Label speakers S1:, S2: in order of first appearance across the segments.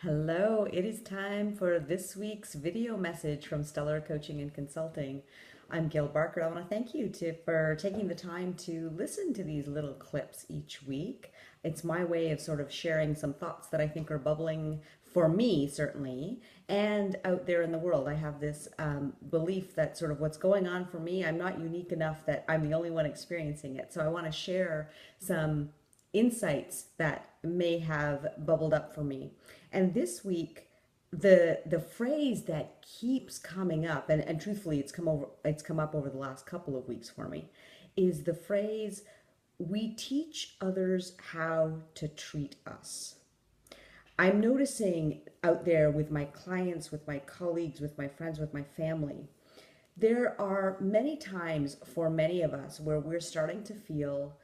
S1: Hello, it is time for this week's video message from Stellar Coaching and Consulting. I'm Gail Barker. I want to thank you for taking the time to listen to these little clips each week. It's my way of sort of sharing some thoughts that I think are bubbling for me, certainly, and out there in the world. I have this belief that sort of what's going on for me, I'm not unique enough that I'm the only one experiencing it. So I want to share some insights that may have bubbled up for me. And this week, the phrase that keeps coming up, and truthfully, it's come up over the last couple of weeks for me, is the phrase, "We teach others how to treat us." I'm noticing out there with my clients, with my colleagues, with my friends, with my family, there are many times for many of us where we're starting to feel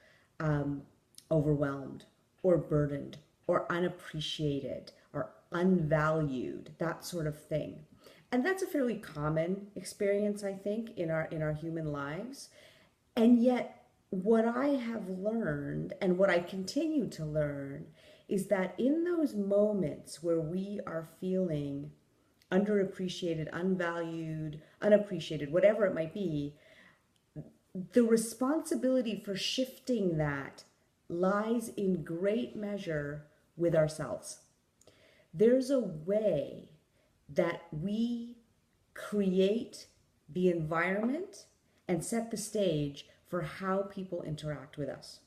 S1: overwhelmed or burdened or unappreciated or unvalued, that sort of thing. And that's a fairly common experience, I think, in our human lives. And yet, what I have learned and what I continue to learn is that in those moments where we are feeling underappreciated, unvalued, unappreciated, whatever it might be, the responsibility for shifting that lies in great measure with ourselves. There's a way that we create the environment and set the stage for how people interact with us.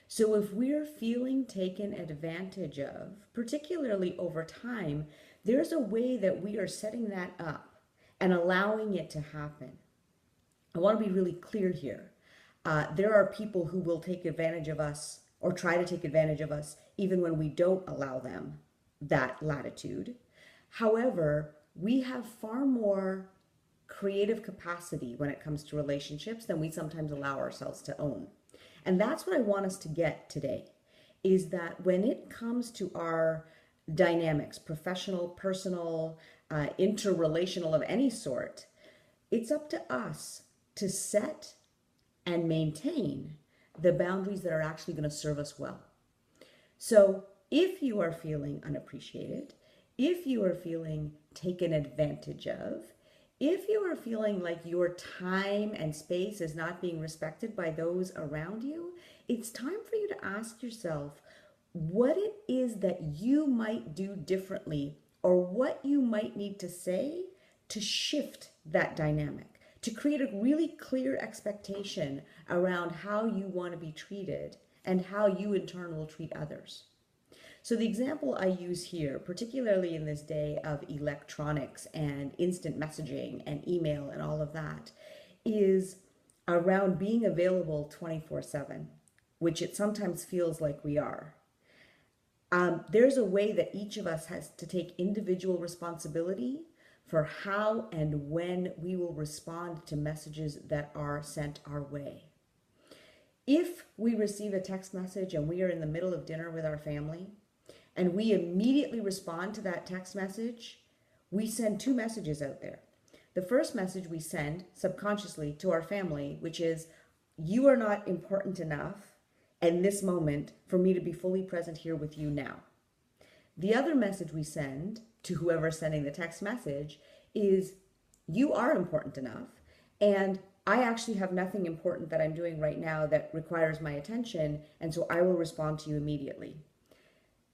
S1: So if we're feeling taken advantage of, particularly over time, there's a way that we are setting that up and allowing it to happen. I want to be really clear here. There are people who will take advantage of us or try to take advantage of us even when we don't allow them that latitude. However, we have far more creative capacity when it comes to relationships than we sometimes allow ourselves to own. And that's what I want us to get today, is that when it comes to our dynamics, professional, personal, interrelational of any sort, it's up to us to set and maintain the boundaries that are actually going to serve us well. So if you are feeling unappreciated, if you are feeling taken advantage of, if you are feeling like your time and space is not being respected by those around you, it's time for you to ask yourself what it is that you might do differently or what you might need to say to shift that dynamic, to create a really clear expectation around how you want to be treated and how you in turn will treat others. So the example I use here, particularly in this day of electronics and instant messaging and email and all of that, is around being available 24/7, which it sometimes feels like we are. There's a way that each of us has to take individual responsibility for how and when we will respond to messages that are sent our way. If we receive a text message and we are in the middle of dinner with our family, and we immediately respond to that text message, we send two messages out there. The first message we send subconsciously to our family, which is, you are not important enough in this moment for me to be fully present here with you now. The other message we send to whoever's sending the text message is, you are important enough, and I actually have nothing important that I'm doing right now that requires my attention, and so I will respond to you immediately.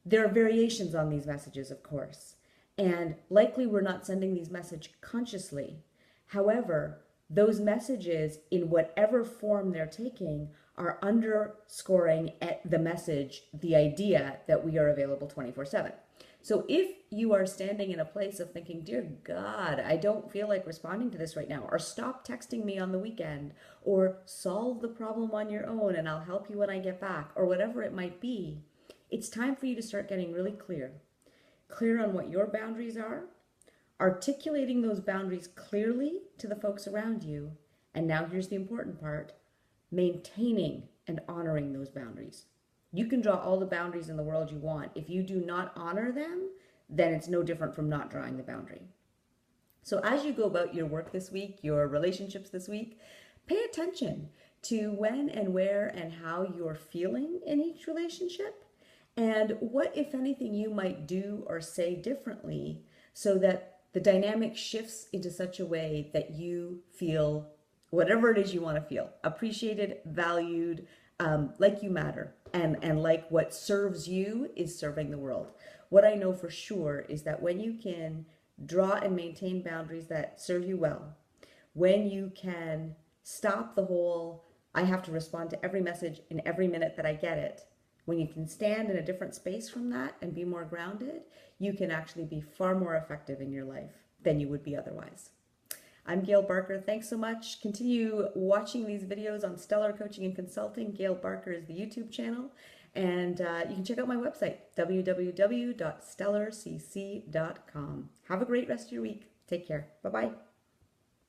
S1: There are variations on these messages, of course, and likely we're not sending these messages consciously. However, those messages, in whatever form they're taking, are underscoring at the message, the idea that we are available 24/7. So if you are standing in a place of thinking, dear God, I don't feel like responding to this right now, or stop texting me on the weekend, or solve the problem on your own and I'll help you when I get back, or whatever it might be, it's time for you to start getting really clear on what your boundaries are, articulating those boundaries clearly to the folks around you, and now here's the important part, maintaining and honoring those boundaries. You can draw all the boundaries in the world you want. If you do not honor them, then it's no different from not drawing the boundary. So as you go about your work this week, your relationships this week, pay attention to when and where and how you're feeling in each relationship, And what, if anything, you might do or say differently so that the dynamic shifts into such a way that you feel whatever it is you want to feel appreciated, valued, like you matter, and like what serves you is serving the world. What I know for sure is that when you can draw and maintain boundaries that serve you well, when you can stop the whole, I have to respond to every message in every minute that I get it, when you can stand in a different space from that and be more grounded, you can actually be far more effective in your life than you would be otherwise. I'm Gail Barker. Thanks so much. Continue watching these videos on Stellar Coaching and Consulting. Gail Barker is the YouTube channel. And you can check out my website, www.stellarcc.com. Have a great rest of your week. Take care. Bye-bye.